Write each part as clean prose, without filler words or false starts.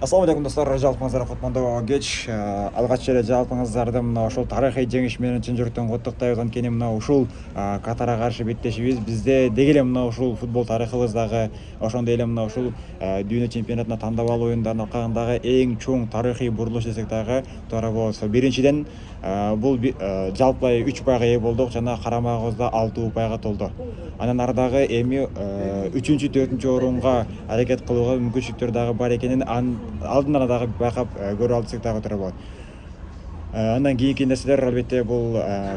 Ассалаумағалейкум достар, жалпыңыздар құттықтау кеш. Алғаш рет жалпыңыздарды мына ушул тарихи жеңиш менен чын жүрөктөн куттуктайбыз. Анткени мына ушул Катарга каршы беттешибиз. Бизде деги эле мына ушул футбол тарыхыбыздагы ошондой эле мына ушул дүйнө чемпионатына тандап алуу оюндарынын алкагындагы эң чоң тарыхый бурулуш десек дагы туура болот. Биринчиден бул жалпылай 3 упайга ээ болдук жана карамагыбызда 6 упайга толду. Анан ардагы эми 3-4 орунга аракет кылууга мүмкүнчүлүктөр дагы бар экенин алдын дагы байкап көрүп алдык дагы туура болот. Андан кийинки нерселер албетте бул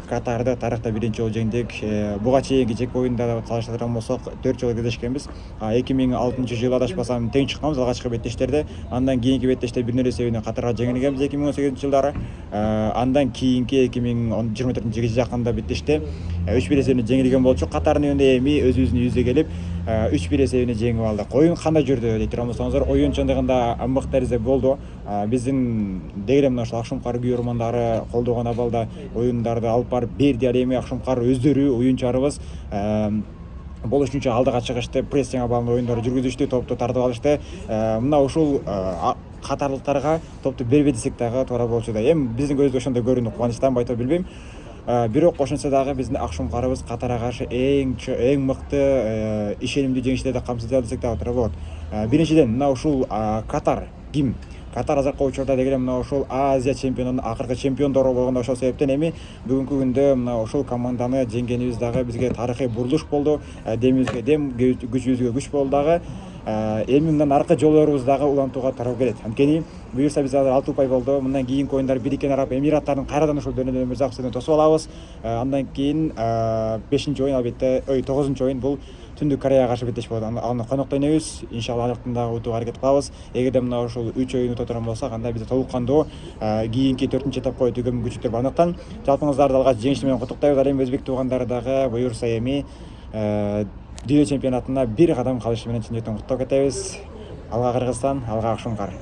Катарды тарыхта биринчи жолу жеңдик. Буга чейинки жеке оюндарда салыштырган болсок 4 жолу кездешкенбиз. 2006 адашпасам тең чыкканбыз алгачкы беттештерде. Андан кийинки беттеште 1-0 эсебинен Катарга жеңилгенбиз 2018 жылдары. Андан кийинки 2024 жакында беттеште 3-1 эсебинен жеңилген болчу. Катардын үйүндө эми өзүбүздүн үйүбүздө келип 3-1 эсебинен жеңип алдык. Оюн кандай жүрдү дейт турсаңыздар, оюн чындыгында мыкты дәрежеде болду. Биздин деги мына ушул Акшумкар күйөрмандары колдогон абалда оюндарды алып барып берди. Ал эми Акшумкар өздөрү оюнчарыбыз болуш үчүн алдыга чыгышты, прессинг абалында оюндар жүргүзүштү, топту тартып алышты. Мына ушул катарлыктарга топту бербей десек дагы туура болчу да. Эми биздин көзбүздө ошондой көрүндү, кубанычтанбы айтып билбейм. Бирок ошентсе дагы биздин Акшумкарыбыз Катарга каршы эң мыкты ишенимдүү жеңиштерди камсыздап десек дагы туура болот. Биринчиден мына ушул Катар ким? Катар азыркы учурда деги эле мына ушул Азия чемпионунун акыркы чемпиондору болгондо ошол себептен эми бүгүнкү күндө мына ушул команданы жеңгенибиз дагы бизге тарыхый бурулуш болду. Демибизге дем, күчүбүзгө күч болду дагы. Эми мындан аркы жолдорубуз дагы улантууга тароо келет. Анткени буюрса биз азыр 6 упай болду. Мындан кийинки оюндар Бириккен Араб Эмираттарын кайрадан ушул Дөнөдөн Өмүрзаковдон тосуп алабыз. Андан кийин 5-чи оюн албетте 9-чу оюн бул Түндүк Кореяга каршы беттеш болот. Аны конокто ойнойбуз. Иншалла алыктын дагы утууга аракет кылабыз. Эгерде мына ушул 3 оюн ута турган болсок, анда бизде толук кандуу кийинки 4-чү этапка өтүүгө мүмкүнчүлүктөр бардыктан жалпыңыздарды алгач жеңиш менен куттуктайбыз. Ал эми өзбек туугандары дагы буюрса эми дүйнө чемпионатына бир кадам калышы менен чын жүрөктөн куттуктап кетебиз. Алга Кыргызстан, алга Акшумкар.